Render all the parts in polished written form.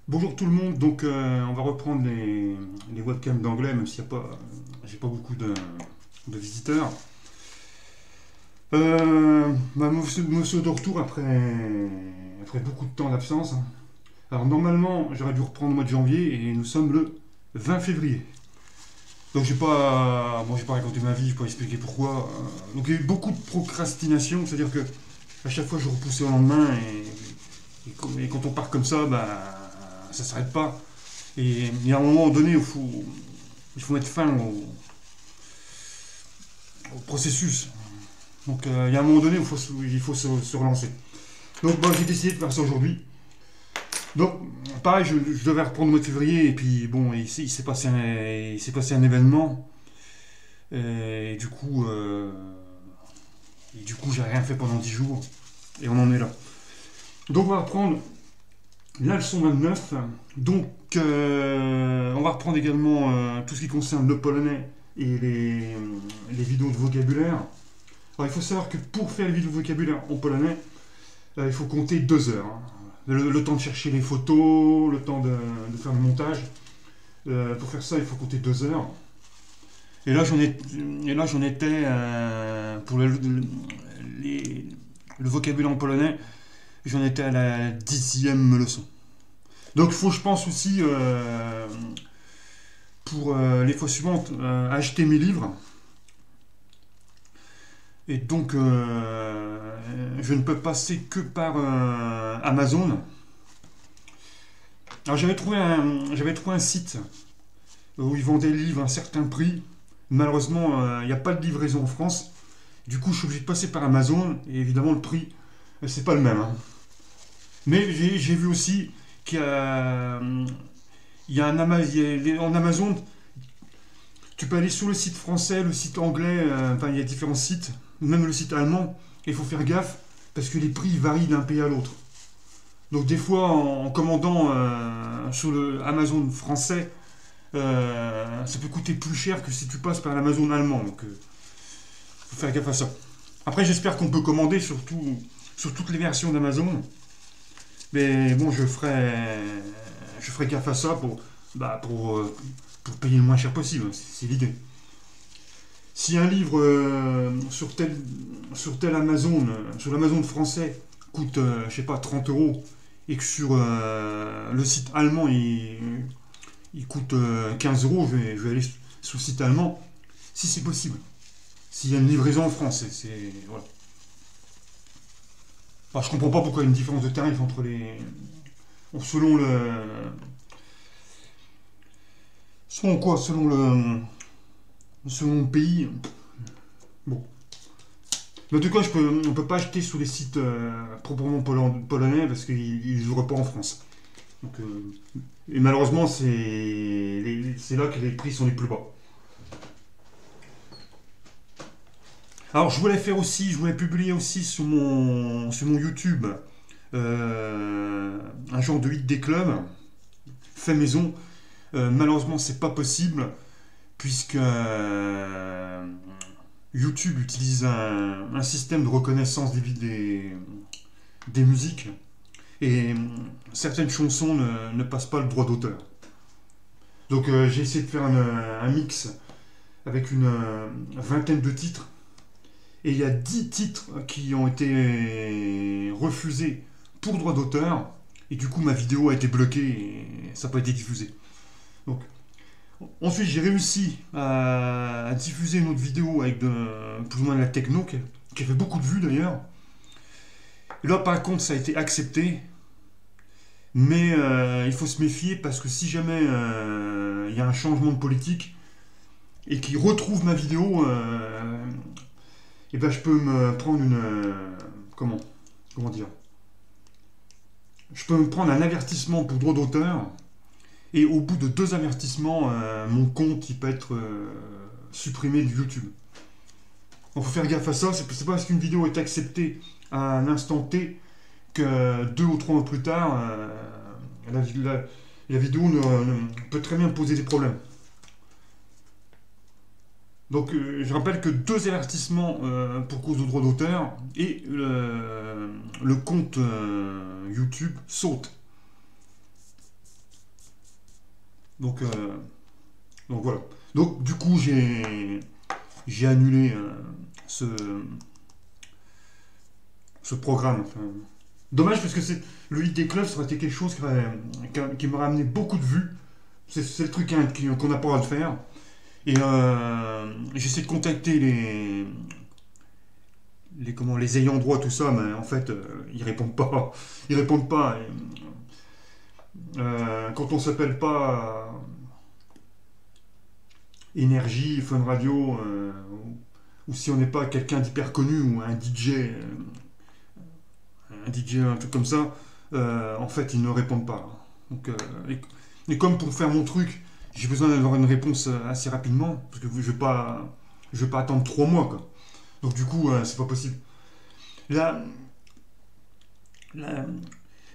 Bonjour tout le monde, donc on va reprendre les webcams d'anglais, même s'il n'y a pas, j'ai pas beaucoup de visiteurs. Monsieur de retour après beaucoup de temps d'absence. Alors normalement, j'aurais dû reprendre le mois de janvier et nous sommes le 20 février. Donc j'ai pas raconté ma vie, j'ai pas expliqué pourquoi. Donc il y a eu beaucoup de procrastination, c'est-à-dire que à chaque fois je repoussais au lendemain et quand on part comme ça, bah, ça s'arrête pas. Et il y a un moment donné où il faut mettre fin au processus. Donc il y a un moment donné où il faut se relancer. Donc bon, j'ai décidé de faire ça aujourd'hui. Donc pareil, je devais reprendre le mois de février et puis bon, il s'est passé un événement et du coup j'ai rien fait pendant 10 jours et on en est là. Donc on va reprendre la leçon 29. Donc on va reprendre également tout ce qui concerne le polonais et les vidéos de vocabulaire. Alors il faut savoir que pour faire les vidéos de vocabulaire en polonais, il faut compter 2 heures, hein. Le temps de chercher les photos, le temps de faire le montage. Pour faire ça, il faut compter 2 heures. Et là, j'en étais pour le vocabulaire en polonais, j'en étais à la 10e leçon. Donc, il faut, je pense aussi, pour les fois suivantes, acheter mes livres. Et donc, je ne peux passer que par Amazon. Alors, j'avais trouvé un site où ils vendaient des livres à un certain prix. Malheureusement, il n'y a pas de livraison en France. Du coup, je suis obligé de passer par Amazon. Et évidemment, le prix, c'est pas le même, hein. Mais j'ai vu aussi qu'il y a, en Amazon, tu peux aller sur le site français, le site anglais, enfin il y a différents sites, même le site allemand, et il faut faire gaffe parce que les prix varient d'un pays à l'autre. Donc des fois en commandant sur le Amazon français, ça peut coûter plus cher que si tu passes par l'Amazon allemand. Donc faut faire gaffe à ça. Après j'espère qu'on peut commander sur toutes les versions d'Amazon. Mais bon, je ferai gaffe à ça pour payer le moins cher possible. C'est l'idée. Si un livre sur tel Amazon, sur l'Amazon français, coûte, je sais pas, 30 euros, et que sur le site allemand, il coûte 15 euros, je vais aller sur le site allemand, si c'est possible. S'il y a une livraison en France, voilà. Enfin, je comprends pas pourquoi il y a une différence de tarif entre les. Selon le. Selon quoi? Selon le pays. Bon. Mais en tout cas, on peut pas acheter sur les sites proprement polonais parce qu'ils n'ouvrent pas en France. Donc, et malheureusement, c'est là que les prix sont les plus bas. Alors, je voulais publier aussi sur mon YouTube un genre de 8D club fait maison. Malheureusement, c'est pas possible puisque YouTube utilise un système de reconnaissance des musiques et certaines chansons ne passent pas le droit d'auteur. Donc j'ai essayé de faire un mix avec une vingtaine de titres et il y a 10 titres qui ont été refusés pour droit d'auteur et du coup ma vidéo a été bloquée et ça n'a pas été diffusé. Donc ensuite, j'ai réussi à diffuser une autre vidéo avec plus ou moins de la techno, qui a fait beaucoup de vues d'ailleurs. Et là, par contre, ça a été accepté. Mais il faut se méfier parce que si jamais il y a un changement de politique et qu'ils retrouvent ma vidéo, et ben je peux me prendre comment dire? Je peux me prendre un avertissement pour droit d'auteur. Et au bout de 2 avertissements, mon compte il peut être supprimé de YouTube. Il faut faire gaffe à ça. C'est pas parce qu'une vidéo est acceptée à un instant T que 2 ou 3 mois plus tard, la vidéo peut très bien poser des problèmes. Donc je rappelle que 2 avertissements pour cause de droit d'auteur et le compte YouTube saute. Donc, donc voilà. Donc du coup, j'ai annulé ce, ce programme. Enfin, dommage parce que le hit des clubs, ça aurait été quelque chose qui m'aurait amené beaucoup de vues. C'est le truc qu'on n'a pas le droit de faire. Et j'essaie de contacter les ayants droit, tout ça, mais en fait, ils répondent pas. Ils répondent pas. Quand on s'appelle pas Énergie, Fun Radio, ou si on n'est pas quelqu'un d'hyper connu ou un DJ, un truc comme ça, en fait, ils ne répondent pas. Donc, et comme pour faire mon truc, j'ai besoin d'avoir une réponse assez rapidement, parce que je vais pas attendre 3 mois, quoi. Donc du coup, c'est pas possible. La, la,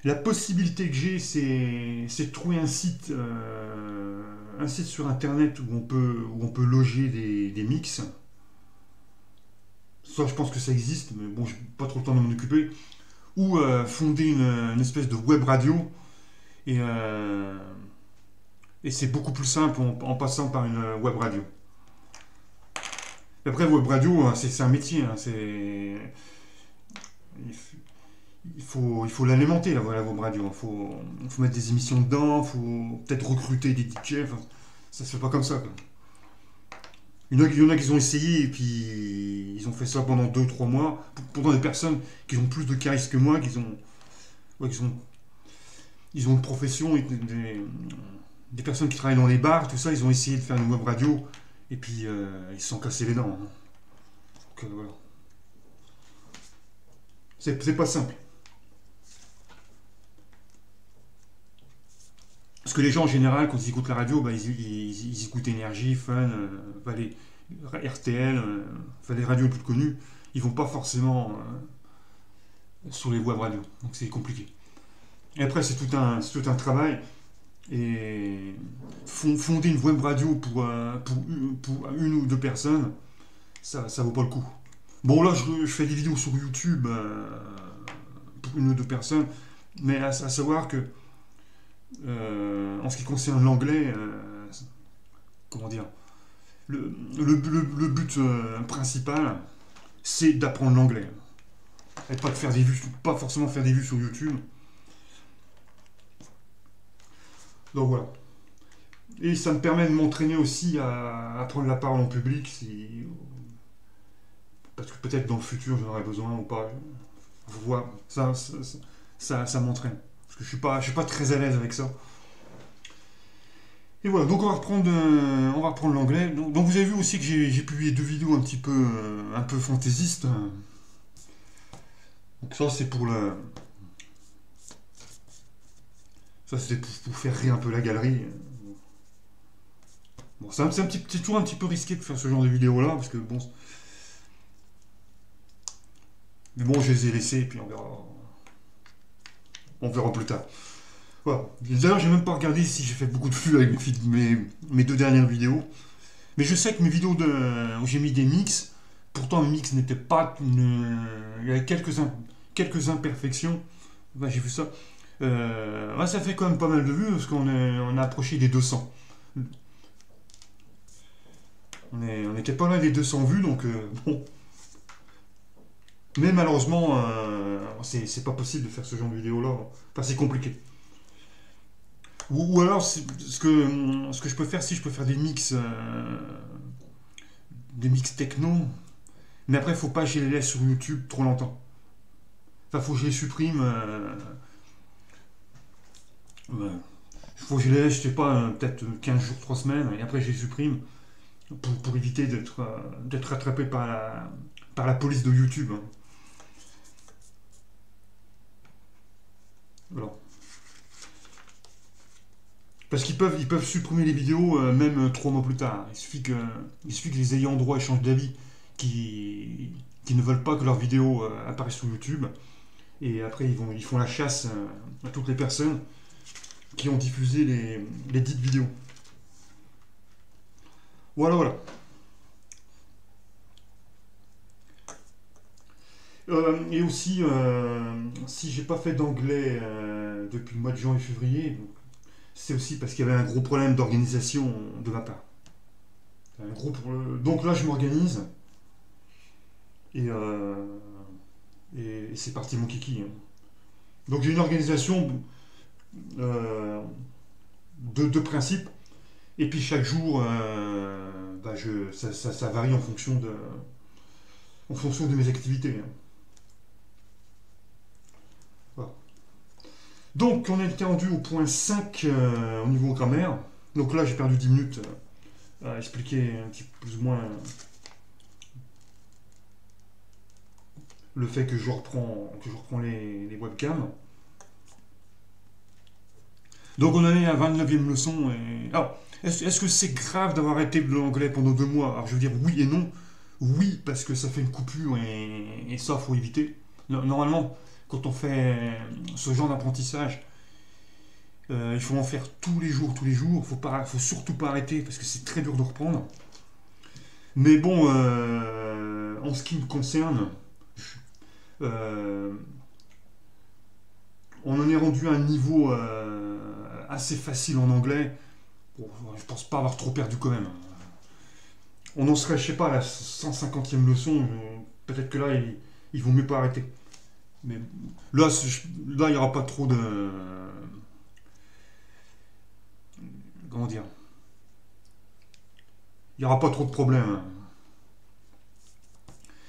la possibilité que j'ai, c'est de trouver un site sur internet où on peut loger des mix. Ça, je pense que ça existe, mais bon, j'ai pas trop le temps de m'en occuper. Ou fonder une espèce de web radio. Et, euh, et c'est beaucoup plus simple en passant par une web radio. Et après, web radio, hein, c'est un métier. Hein, il faut l'alimenter, la web radio. Il faut mettre des émissions dedans, il faut peut-être recruter des DJ. Enfin, ça se fait pas comme ça, quoi. Il y en a qui ont essayé et puis ils ont fait ça pendant 2 3 mois. Pourtant, des personnes qui ont plus de charisme que moi, ouais, ils ont une profession, des personnes qui travaillent dans les bars, tout ça, ils ont essayé de faire une web radio et puis ils se sont cassés les dents. Hein. Donc voilà. C'est pas simple. Parce que les gens en général, quand ils écoutent la radio, bah, ils écoutent Énergie, Fun, bah, les RTL, enfin, les radios les plus connues, ils vont pas forcément sur les web radios. Donc c'est compliqué. Et après, c'est tout un travail. Et fonder une web radio pour une ou deux personnes, ça vaut pas le coup. Bon, là, je fais des vidéos sur YouTube pour une ou deux personnes, mais à savoir que, en ce qui concerne l'anglais, comment dire, le but principal, c'est d'apprendre l'anglais. Et pas de faire des vues, pas forcément faire des vues sur YouTube. Donc voilà. Et ça me permet de m'entraîner aussi à prendre la parole en public, parce que peut-être dans le futur j'en aurai besoin ou pas. Je vois, ça m'entraîne. Parce que je suis pas très à l'aise avec ça. Et voilà, donc on va reprendre l'anglais. Donc vous avez vu aussi que j'ai publié 2 vidéos un peu fantaisistes. Donc ça c'est pour faire rire un peu la galerie. Bon, c'est toujours un petit peu risqué de faire ce genre de vidéo là, parce que bon. Mais bon, je les ai laissés et puis on verra. On verra plus tard. Voilà. D'ailleurs, j'ai même pas regardé si j'ai fait beaucoup de flux avec mes 2 dernières vidéos. Mais je sais que mes vidéos où j'ai mis des mix, pourtant mes mix n'étaient pas. Il y avait quelques imperfections. Ouais, j'ai vu ça. Ouais, ça fait quand même pas mal de vues parce on a approché des 200. On était pas loin des 200 vues, donc bon. Mais malheureusement, c'est pas possible de faire ce genre de vidéo là. Enfin, c'est compliqué. Ou alors, ce que je peux faire, si je peux faire des mix techno, mais après, faut pas que je les laisse sur YouTube trop longtemps. Enfin, faut que je les supprime. Ouais. Faut que je les laisse, je sais pas, peut-être 15 jours, 3 semaines, et après, je les supprime pour éviter d'être rattrapé par la police de YouTube. Hein. Voilà. Parce ils peuvent supprimer les vidéos même 3 mois plus tard. Il suffit que les ayants droit échangent d'avis qui ne veulent pas que leurs vidéos apparaissent sur YouTube. Et après, ils font la chasse à toutes les personnes qui ont diffusé les dites vidéos. Voilà, voilà. Et aussi, si j'ai pas fait d'anglais depuis le mois de janvier-février, c'est aussi parce qu'il y avait un gros problème d'organisation de ma part. Donc là, je m'organise et, et c'est parti mon kiki, hein. Donc j'ai une organisation de principe, et puis chaque jour, bah, ça varie en fonction de mes activités, hein. Voilà. Donc on est rendu au point 5 au niveau grammaire. Donc là j'ai perdu 10 minutes à expliquer un petit plus ou moins le fait que je reprends les webcams. Donc on en est à 29e leçon. Alors, est-ce que c'est grave d'avoir arrêté l'anglais pendant 2 mois? Alors je veux dire oui et non. Oui, parce que ça fait une coupure et ça, faut éviter. Normalement, quand on fait ce genre d'apprentissage, il faut en faire tous les jours, tous les jours. Faut surtout pas arrêter parce que c'est très dur de reprendre. Mais bon, en ce qui me concerne, euh, on en est rendu à un niveau assez facile en anglais. Bon, je pense pas avoir trop perdu quand même. On en serait, je sais pas, à la 150e leçon. Peut-être que là, il vaut mieux pas arrêter. Mais là, il n'y aura pas trop de. Comment dire? Il n'y aura pas trop de problèmes.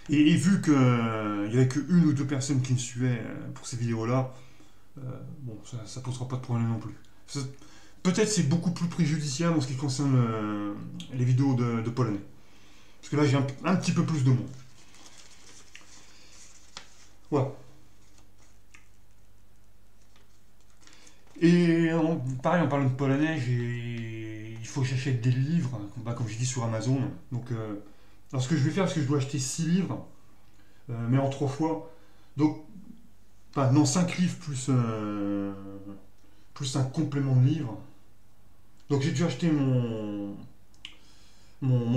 Et vu qu'il n'y avait qu'une ou deux personnes qui me suivaient pour ces vidéos-là, bon, ça posera pas de problème non plus. Peut-être c'est beaucoup plus préjudiciable en ce qui concerne les vidéos de polonais. Parce que là, j'ai un petit peu plus de monde. Voilà. Et pareil, en parlant de polonais, il faut que j'achète des livres, comme j'ai dit sur Amazon. Donc, alors ce que je vais faire, c'est que je dois acheter 6 livres, mais en 3 fois. Donc, enfin, non, 5 livres plus un complément de livre. Donc j'ai déjà acheté mon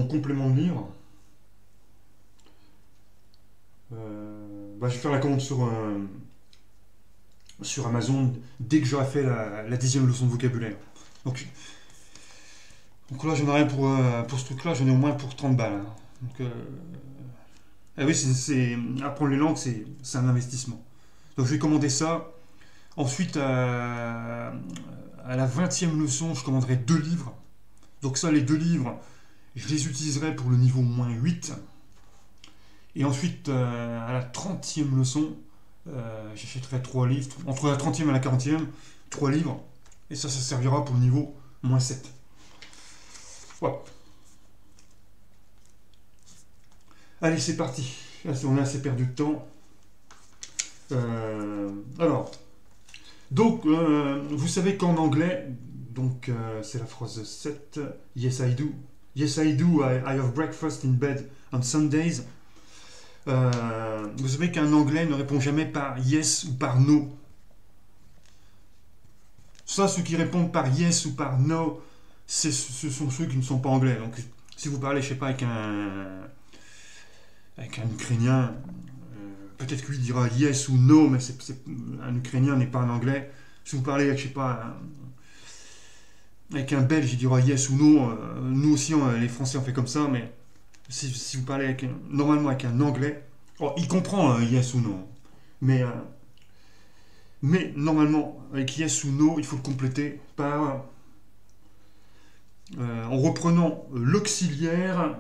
complément de livre. Bah, je vais faire la commande sur Amazon dès que j'aurai fait la 10e leçon de vocabulaire. Donc là, j'en ai rien pour ce truc-là, j'en ai au moins pour 30 balles, hein. Donc, ah oui, apprendre les langues, c'est un investissement. Donc je vais commander ça. Ensuite, à la 20e leçon, je commanderai 2 livres. Donc ça, les 2 livres, je les utiliserai pour le niveau -8. Et ensuite, à la 30e leçon, j'achèterai 3 livres. Entre la 30e et la 40e, 3 livres. Et ça servira pour le niveau -7. Voilà. Allez, c'est parti. Là, on a assez perdu de temps. Alors, donc, vous savez qu'en anglais, donc c'est la phrase 7, Yes I do. Yes I do, I have breakfast in bed on Sundays. Vous savez qu'un anglais ne répond jamais par yes ou par no. Ça, ceux qui répondent par yes ou par no, ce sont ceux qui ne sont pas anglais. Donc, si vous parlez, je sais pas, avec un Ukrainien, peut-être que lui dira yes ou no, mais un Ukrainien n'est pas un anglais. Si vous parlez avec, je sais pas, avec un Belge, il dira yes ou no. Nous aussi, les Français, on fait comme ça, mais si vous parlez normalement avec un anglais, il comprend yes ou no. Mais normalement, avec yes ou no, il faut le compléter par en reprenant l'auxiliaire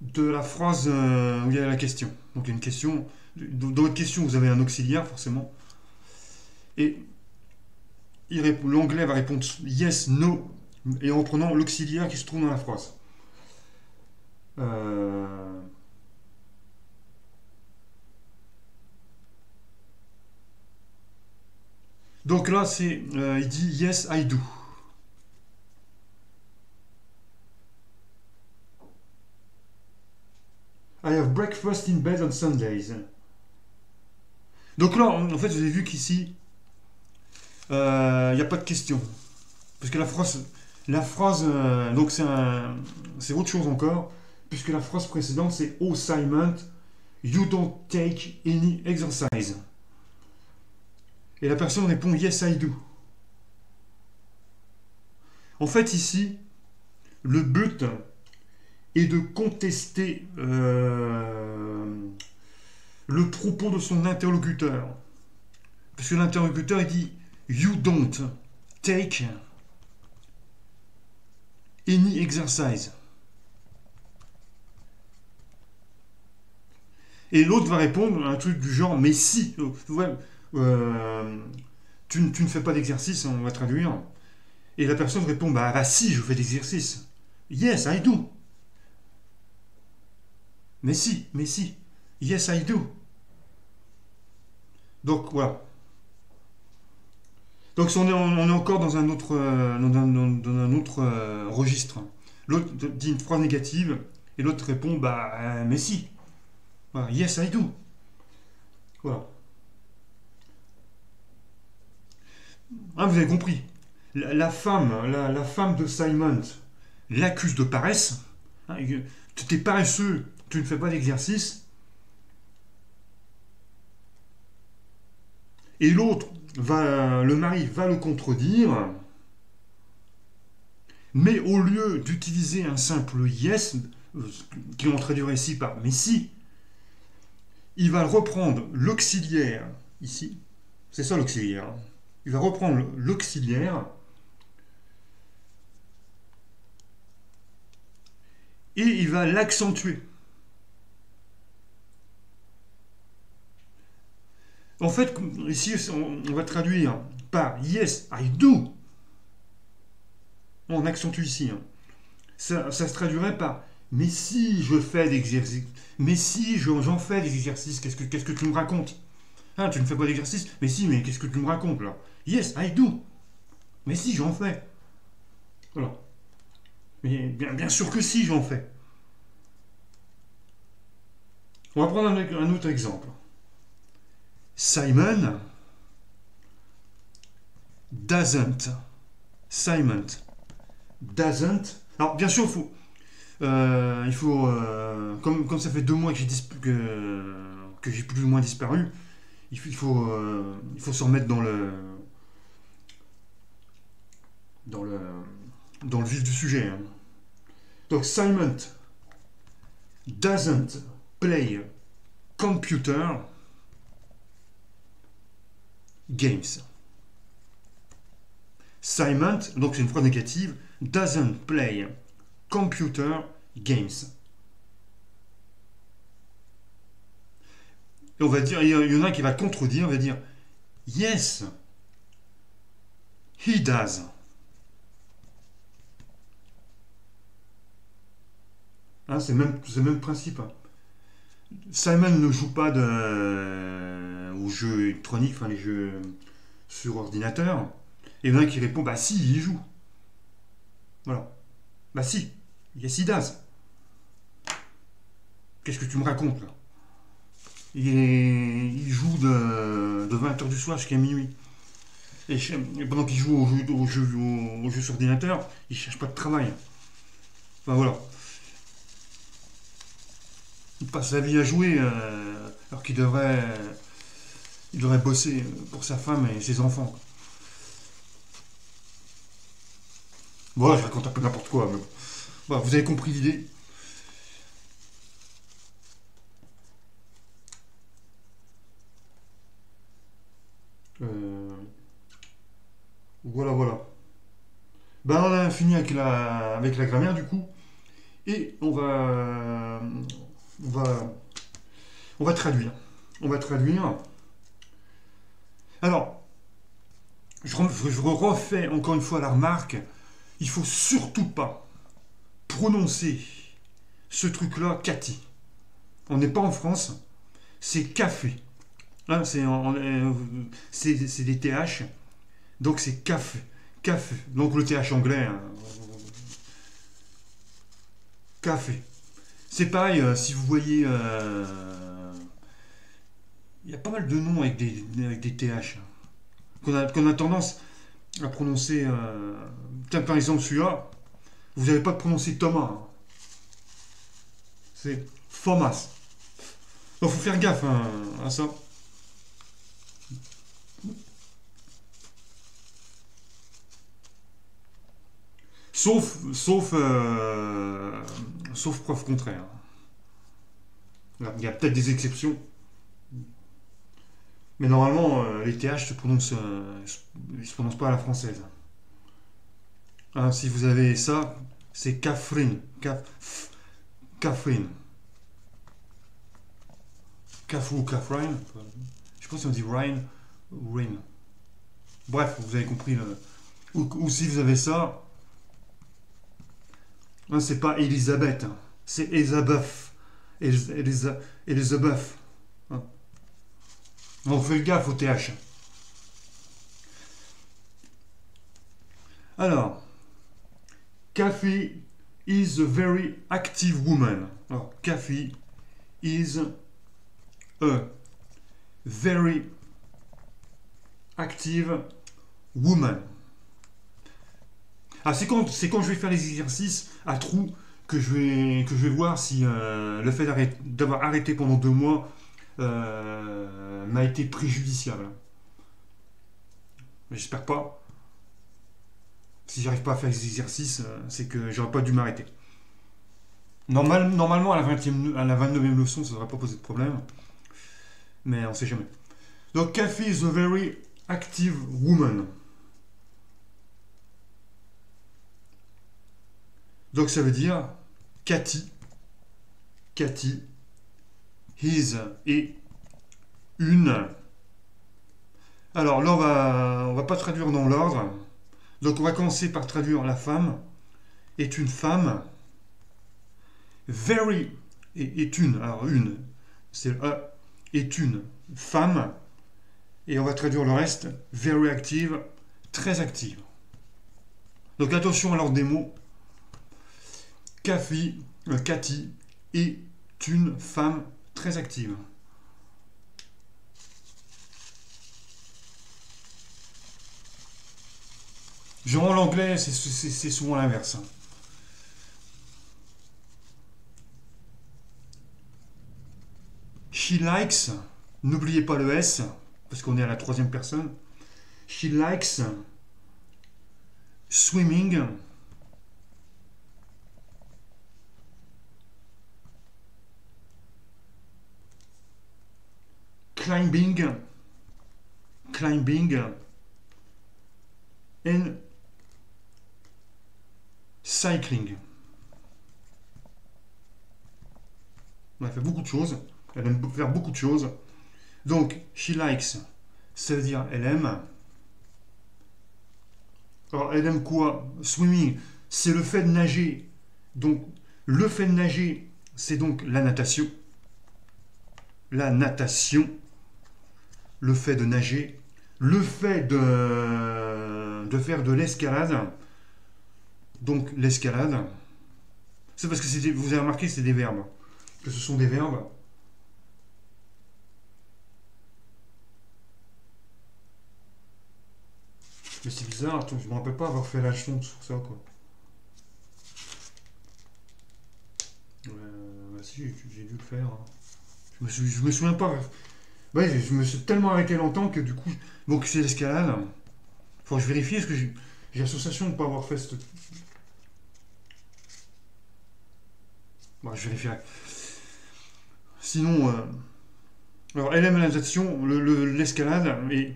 de la phrase où il y a la question. Donc il y a une question. Dans votre question, vous avez un auxiliaire, forcément. Et l'anglais va répondre yes, no, et en reprenant l'auxiliaire qui se trouve dans la phrase. Donc là, il dit yes, I do. I have breakfast in bed on Sundays. Donc là, en fait, vous avez vu qu'ici, il n'y a pas de question. Parce que la phrase donc c'est autre chose encore, puisque la phrase précédente, c'est Oh Simon, you don't take any exercise. Et la personne répond Yes, I do. En fait, ici, le but est de contester le propos de son interlocuteur. Parce que l'interlocuteur, il dit « You don't take any exercise ». Et l'autre va répondre à un truc du genre « Mais si, ouais, tu ne fais pas d'exercice, on va traduire. » Et la personne répond bah si, je fais d'exercice. Yes, I do. Mais si, mais si. Yes, I do. Donc voilà. Donc on est encore dans un autre, registre. L'autre dit une phrase négative et l'autre répond bah mais si. Voilà. Yes, I do. Voilà. Ah, vous avez compris. La femme de Simon l'accuse de paresse. Hein, tu es paresseux, tu ne fais pas d'exercice. Et l'autre, le mari va le contredire. Mais au lieu d'utiliser un simple yes, qui on traduirait ici par mais si, il va reprendre l'auxiliaire ici. C'est ça l'auxiliaire. Il va reprendre l'auxiliaire et il va l'accentuer. En fait, ici, on va traduire par yes, I do. On accentue ici. Ça se traduirait par mais si je fais d'exercice, mais si j'en fais des exercices, qu'est-ce que tu me racontes? Hein, tu ne fais pas d'exercice? Mais si, mais qu'est-ce que tu me racontes là? Yes, I do. Mais si, j'en fais. Voilà. Mais bien sûr que si, j'en fais. On va prendre un autre exemple. Simon doesn't. Simon doesn't. Alors, bien sûr, il faut comme ça fait 2 mois que j'ai plus ou moins disparu, il faut se remettre dans le vif du sujet. Hein. Donc, Simon doesn't play computer games. Simon, donc c'est une phrase négative, doesn't play computer games. Et on va dire, il y en a qui va contredire, on va dire yes, he does. Hein, c'est le même principe. Hein. Simon ne joue pas aux jeux électroniques, enfin les jeux sur ordinateur. Et il y en a qui répond bah si, il y joue. Voilà. Bah si, yes he does. Qu'est-ce que tu me racontes là? Il joue de 20h du soir jusqu'à minuit. Et pendant qu'il joue aux jeux sur ordinateur, il cherche pas de travail. Enfin voilà. Il passe sa vie à jouer alors qu'il devrait bosser pour sa femme et ses enfants. Voilà, je raconte un peu n'importe quoi. Mais voilà, vous avez compris l'idée. Voilà. Ben, on a fini avec la grammaire du coup. Et on va traduire. On va traduire. Alors, je refais encore une fois la remarque. Il faut surtout pas prononcer ce truc-là Cathy. On n'est pas en France. C'est café. Hein, c'est des TH. Donc c'est café. Café. Donc le TH anglais. Hein. Café. C'est pareil, si vous voyez... il y a pas mal de noms avec des TH. Qu'on a tendance à prononcer... par exemple celui-là, vous n'avez pas de prononcer Thomas. Hein. C'est Thomas. Donc il faut faire gaffe hein, à ça. sauf preuve contraire. Il y a peut-être des exceptions. Mais normalement, les TH se prononcent pas à la française. Hein, si vous avez ça, c'est Catherine. Catherine. Cafou ou Catherine. Je pense qu'on dit Ryan ou Rain. Bref, vous avez compris. Ou si vous avez ça, hein, c'est pas Elisabeth, hein, c'est Elisabeth. Elisabeth. Hein. On fait le gaffe au TH. Alors, Kathy is a very active woman. Alors, Kathy is a very active woman. Ah, c'est quand je vais faire les exercices à trous que je vais voir si le fait d'avoir arrêté pendant 2 mois m'a été préjudiciable. J'espère pas. Si j'arrive pas à faire les exercices, c'est que j'aurais pas dû m'arrêter. Normalement, à la 29e leçon, ça ne devrait pas poser de problème. Mais on sait jamais. Donc, Kathy is a very active woman. Donc, ça veut dire Cathy is et une. Alors là, on va pas traduire dans l'ordre. Donc, on va commencer par traduire la femme est une femme. Very est une. Alors, une, c'est est une femme. Et on va traduire le reste. Very active, très active. Donc, attention à l'ordre des mots. Cathy est une femme très active. Genre l'anglais, c'est souvent l'inverse. She likes, n'oubliez pas le S, parce qu'on est à la 3e personne. She likes swimming climbing and cycling. Elle fait beaucoup de choses. Elle aime faire beaucoup de choses. Donc, she likes, ça veut dire elle aime. Alors, elle aime quoi? Swimming, c'est le fait de nager. Donc, le fait de nager, c'est donc la natation. La natation. Le fait de nager. Le fait de faire de l'escalade. Donc, l'escalade. C'est parce que vous avez remarqué, c'est des verbes. Que ce sont des verbes. Mais c'est bizarre, attends, je me rappelle pas avoir fait la leçon sur ça, quoi. Bah si, j'ai dû le faire. Hein. Je me souviens pas. Ouais, je me suis tellement arrêté longtemps que du coup... Donc c'est l'escalade. Faut que je vérifie, parce que j'ai l'association de ne pas avoir fait cette... Bon, je vérifierai. Sinon... Alors, elle aime la natation, l'escalade, et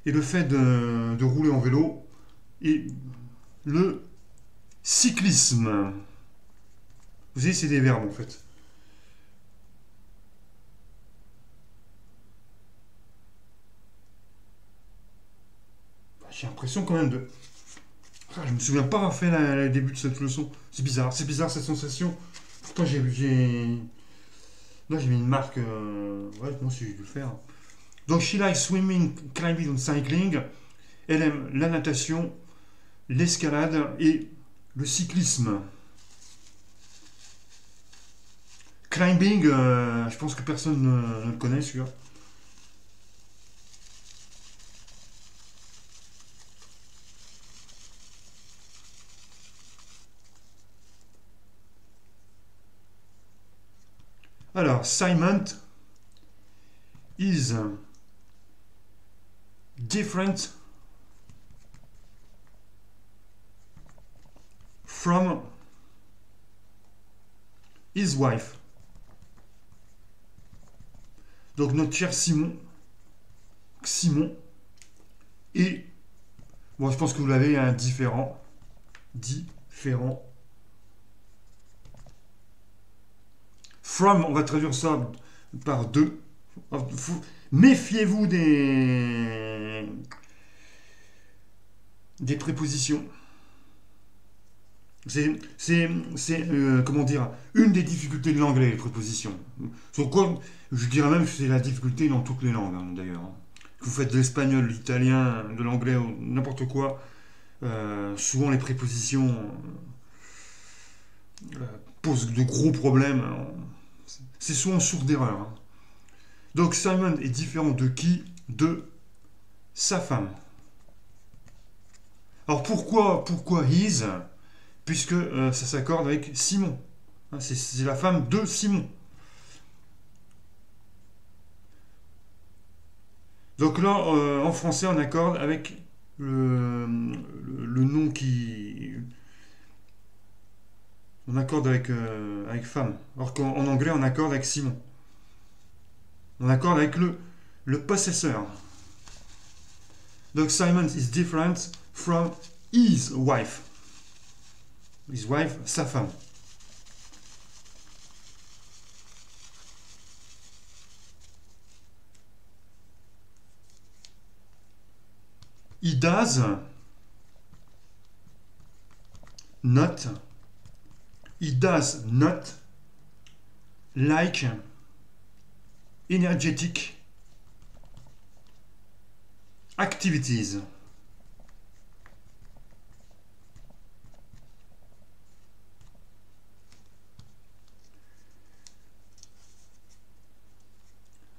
le fait de rouler en vélo, et le cyclisme. Vous voyez, c'est des verbes, en fait. J'ai l'impression quand même de... Je me souviens pas avoir fait le début de cette leçon. C'est bizarre cette sensation. Pourtant j'ai... Là j'ai mis une marque... Ouais, moi si j'ai dû le faire. Donc she likes swimming, climbing and cycling. Elle aime la natation, l'escalade et le cyclisme. Climbing, je pense que personne ne le connaît celui-là. Alors, Simon is different from his wife. Donc notre cher Simon, et bon, je pense que vous l'avez, un différent. From, on va traduire ça par deux. Méfiez-vous des prépositions. C'est comment dire, une des difficultés de l'anglais, les prépositions. Sur quoi, je dirais même que c'est la difficulté dans toutes les langues, hein, d'ailleurs. Que vous faites de l'espagnol, de l'italien, de l'anglais, ou n'importe quoi, souvent les prépositions posent de gros problèmes. C'est souvent source d'erreur. Hein. Donc Simon est différent de qui? De sa femme. Alors pourquoi his? Puisque ça s'accorde avec Simon. Hein, c'est la femme de Simon. Donc là, en français, on accorde avec le nom qui... On accorde avec femme. Alors qu'en anglais, on accorde avec Simon. On accorde avec le possesseur. Donc Simon is different from his wife. His wife, sa femme. He does not like energetic activities.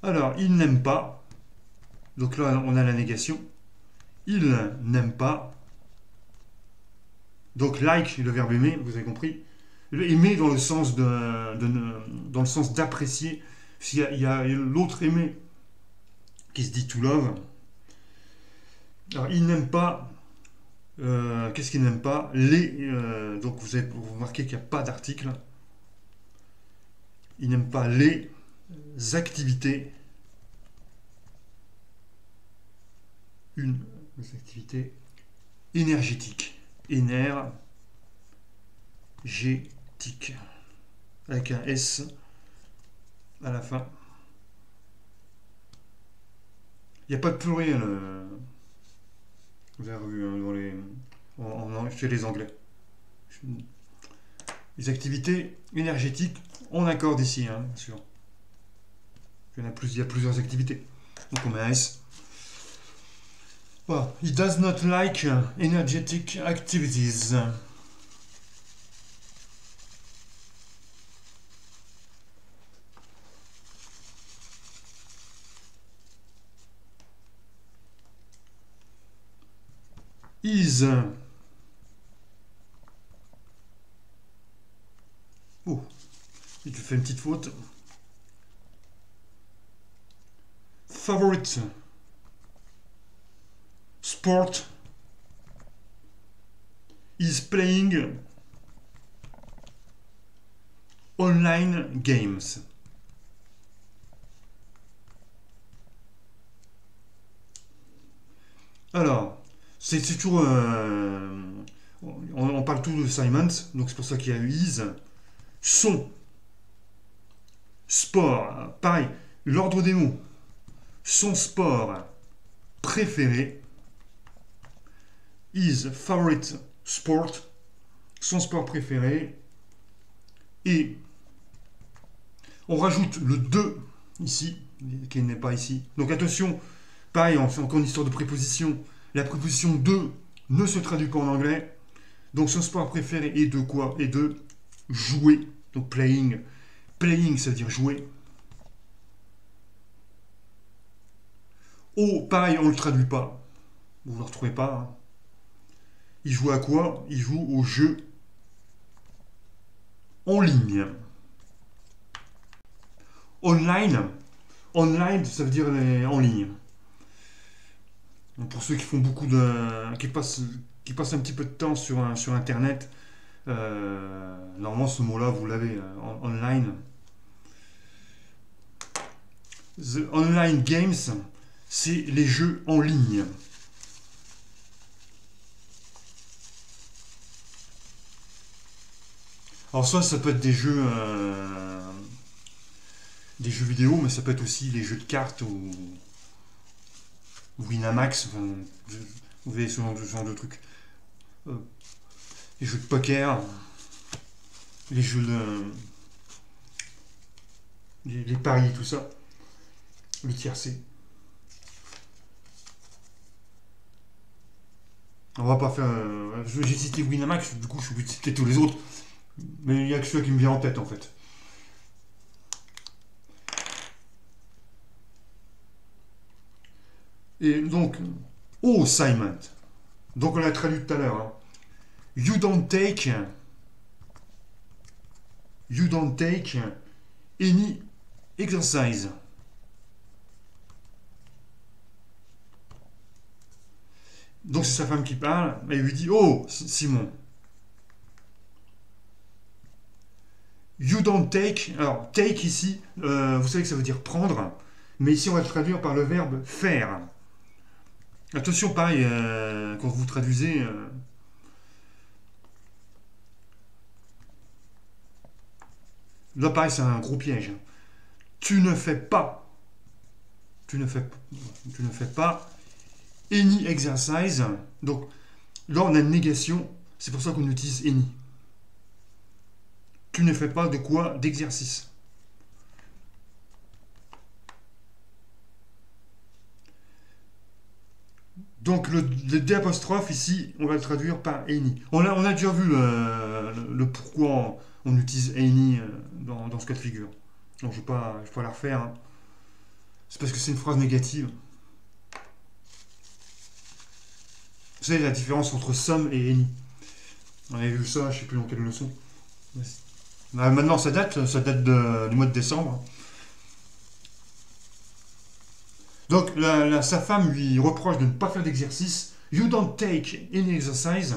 Alors, il n'aime pas. Donc là, on a la négation. Il n'aime pas. Donc, like, le verbe aimer, vous avez compris. Aimer dans le sens dans le sens d'apprécier. Il y a l'autre aimer qui se dit to love. Alors, il n'aime pas. Qu'est-ce qu'il n'aime pas? Donc, vous remarquez qu'il n'y a pas d'article. Il n'aime pas les activités. Les activités énergétiques. Énergétique. Avec un S à la fin. Il n'y a pas de pluriel. Vous avez revu chez les Anglais. Les activités énergétiques, on accorde ici, hein, bien sûr. Il y a plusieurs activités. Donc on met un S. Well, he does not like energetic activities. Is. Oh, tu fais une petite faute. Favorite sport is playing online games. Alors, c'est toujours... on parle tout de Simons, donc c'est pour ça qu'il y a eu is. Son sport, pareil, l'ordre des mots. Son sport préféré. His favorite sport. Son sport préféré. Et on rajoute le de ici, qui n'est pas ici. Donc attention, pareil, on fait encore une histoire de préposition. La préposition de ne se traduit pas en anglais. Donc son sport préféré est de quoi? Et de jouer. Donc playing. Playing, ça veut dire jouer. Oh, pareil, on ne le traduit pas. Vous ne le retrouvez pas. Hein. Il joue à quoi? Il joue au jeu en ligne. Online. Online, ça veut dire en ligne. Donc pour ceux qui font beaucoup qui passent un petit peu de temps sur Internet, Normalement, ce mot-là, vous l'avez online. The online games, c'est les jeux en ligne. Alors soit ça peut être des jeux vidéo, mais ça peut être aussi les jeux de cartes ou Winamax, enfin, vous voyez ce genre de trucs. Les jeux de poker, les jeux de... les paris, tout ça. Le tiercé. On va pas faire... j'ai cité Winamax, du coup je suis obligé de citer tous les autres. Mais il n'y a que celui qui me vient en tête en fait. Et donc, oh Simon. Donc on l'a traduit tout à l'heure. Hein. You don't take any exercise. Donc c'est sa femme qui parle, elle lui dit oh Simon. You don't take. Alors take ici, vous savez que ça veut dire prendre, mais ici on va le traduire par le verbe faire. Attention, pareil, quand vous traduisez. Là, pareil, c'est un gros piège. Tu ne fais pas. Tu ne fais pas. Any exercise. Donc, là, on a une négation. C'est pour ça qu'on utilise any. Tu ne fais pas de quoi? D'exercice. Donc le D apostrophe ici, on va le traduire par any. On a déjà vu le pourquoi on utilise any dans ce cas de figure. Donc je ne vais pas la refaire. Hein. C'est parce que c'est une phrase négative. Vous savez la différence entre some et any. On avait vu ça, je ne sais plus dans quelle leçon. Maintenant ça date du mois de décembre. Donc sa femme lui reproche de ne pas faire d'exercice. You don't take any exercise.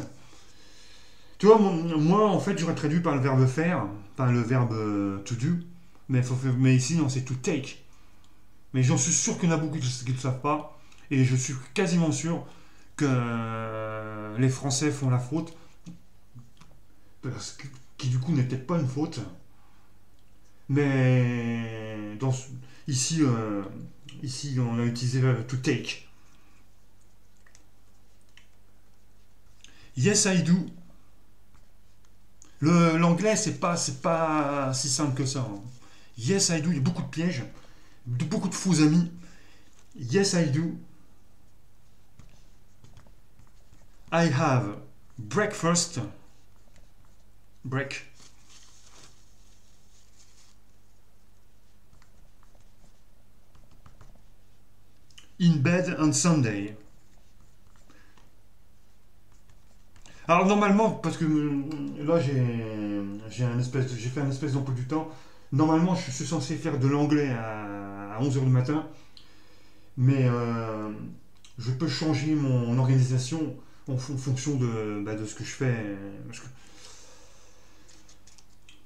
Tu vois, moi en fait j'aurais traduit par le verbe faire, par le verbe to do, mais ici non, c'est to take. Mais j'en suis sûr qu'il y en a beaucoup qui ne le savent pas, et je suis quasiment sûr que les Français font la faute, qui du coup n'est peut-être pas une faute, mais ici on a utilisé le to take. Yes I do. L'anglais c'est pas si simple que ça. Hein. Yes I do, il y a beaucoup de pièges, beaucoup de faux amis. Yes I do. I have breakfast. Break. In bed on Sunday. Alors normalement, parce que là j'ai fait un espèce d'emploi du temps. Normalement, je suis censé faire de l'anglais à 11h du matin, mais je peux changer mon organisation en fonction de ce que je fais,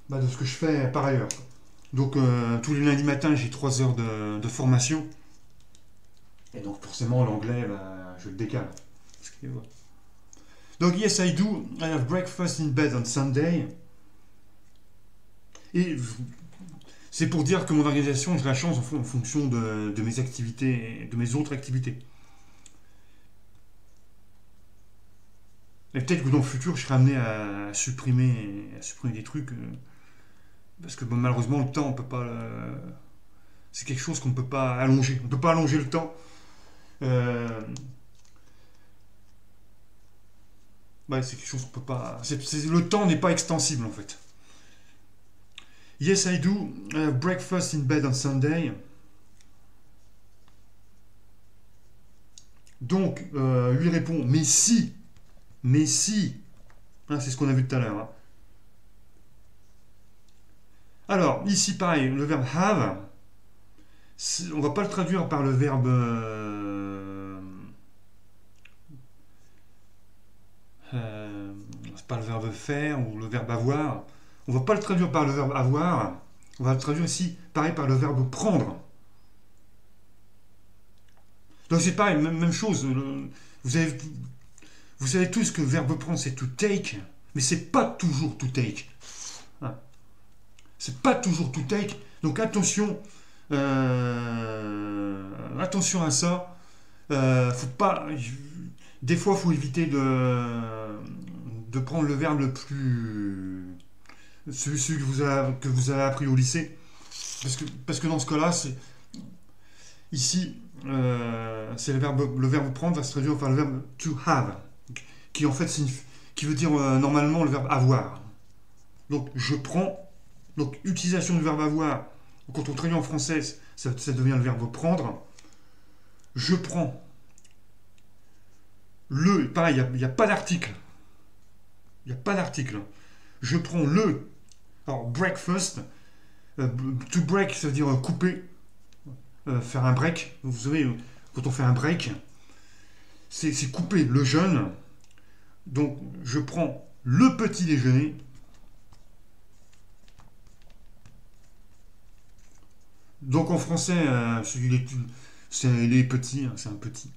de ce que je fais par ailleurs. Donc tous les lundis matins, j'ai 3 heures de formation, et donc forcément l'anglais, je le décale. Donc, yes, I do. I have breakfast in bed on Sunday. Et c'est pour dire que mon organisation, je la change en fonction de mes activités, de mes autres activités. Et peut-être que dans le futur, je serai amené à supprimer des trucs. Parce que malheureusement, le temps, on peut pas. C'est quelque chose qu'on ne peut pas allonger. On ne peut pas allonger le temps. C'est quelque chose qu'on peut pas. Le temps n'est pas extensible en fait. Yes, I do. Breakfast in bed on Sunday. Donc, lui répond, mais si. Hein, c'est ce qu'on a vu tout à l'heure. Hein. Alors, ici, pareil, le verbe have, on va pas le traduire par le verbe... par le verbe faire ou le verbe avoir. On ne va pas le traduire par le verbe avoir, on va le traduire ici, pareil, par le verbe prendre. Donc c'est pareil, même chose. Vous savez tous que le verbe prendre, c'est to take, mais c'est pas toujours to take. Hein. C'est pas toujours to take. Donc attention, attention à ça. Faut pas. Des fois, il faut éviter de prendre le verbe le plus. Celui que vous avez appris au lycée. Parce que dans ce cas-là, ici, c'est le verbe prendre va se traduire par le verbe to have, qui en fait qui veut dire normalement le verbe avoir. Donc je prends. Donc utilisation du verbe avoir. Quand on traduit en français, ça devient le verbe prendre. Je prends. Pareil, il n'y a pas d'article. Il n'y a pas d'article. Je prends le. Alors, breakfast. To break, ça veut dire couper. Faire un break. Vous savez, quand on fait un break, c'est couper le jeûne. Donc, je prends le petit déjeuner. Donc, en français, il est petit, hein, c'est un petit.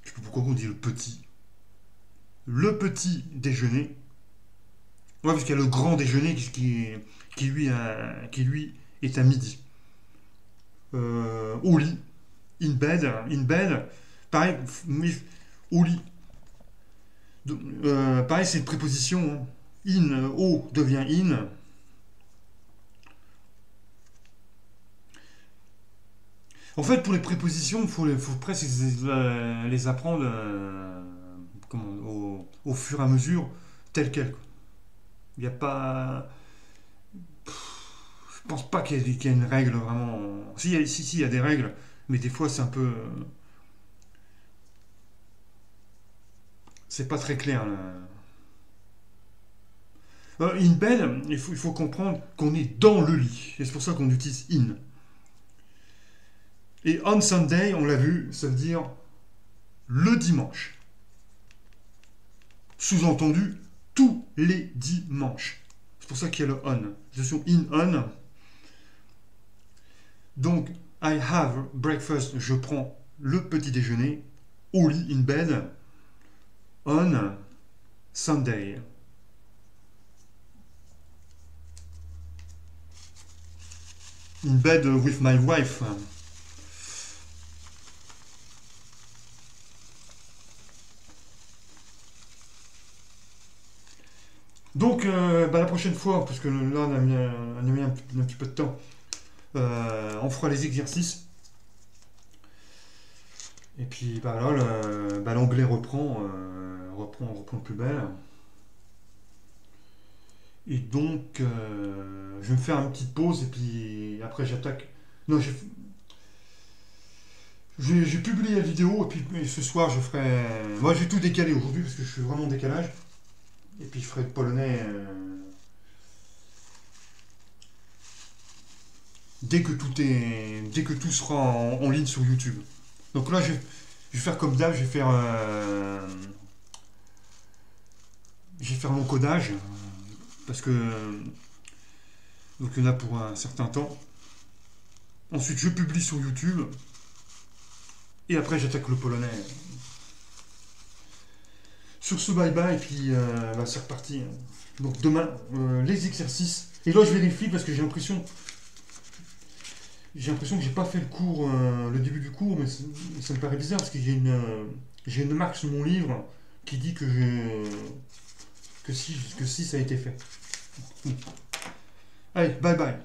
Je sais pas pourquoi on dit le petit. Le petit déjeuner. Ouais, parce qu'il y a le grand déjeuner qui lui est à midi. Au lit. In bed. Pareil, au lit. Pareil, c'est une préposition. Hein. In, au devient in. En fait, pour les prépositions, il faut presque les apprendre au fur et à mesure, tel quel. Il n'y a pas. Je pense pas qu'il y ait une règle vraiment. Si, il y a des règles, mais des fois c'est un peu. C'est pas très clair. Là. In bed, il faut comprendre qu'on est dans le lit. Et c'est pour ça qu'on utilise in. Et on Sunday, on l'a vu, ça veut dire le dimanche. Sous-entendu, tous les dimanches. C'est pour ça qu'il y a le on. Je suis in on. Donc, I have breakfast, je prends le petit déjeuner au lit, in bed, on Sunday. In bed with my wife. Donc, la prochaine fois, parce que là, on a mis un petit peu de temps, on fera les exercices. Et puis, là, l'anglais reprend plus belle. Et donc, je vais me faire une petite pause et puis après, j'attaque. Non, j'ai publié la vidéo et puis ce soir, je ferai. Moi, j'ai tout décalé aujourd'hui parce que je suis vraiment en décalage. Et puis je ferai le polonais dès que tout sera en ligne sur YouTube. Donc là, je vais faire comme d'hab, je vais faire l'encodage parce que donc il y en a pour un certain temps. Ensuite, je publie sur YouTube et après j'attaque le polonais. Sur ce, bye bye, et puis c'est reparti. Donc demain, les exercices. Et là, je vérifie parce que j'ai l'impression que j'ai pas fait le cours, le début du cours, mais ça me paraît bizarre parce que j'ai une marque sur mon livre qui dit que si ça a été fait. Allez, bye bye.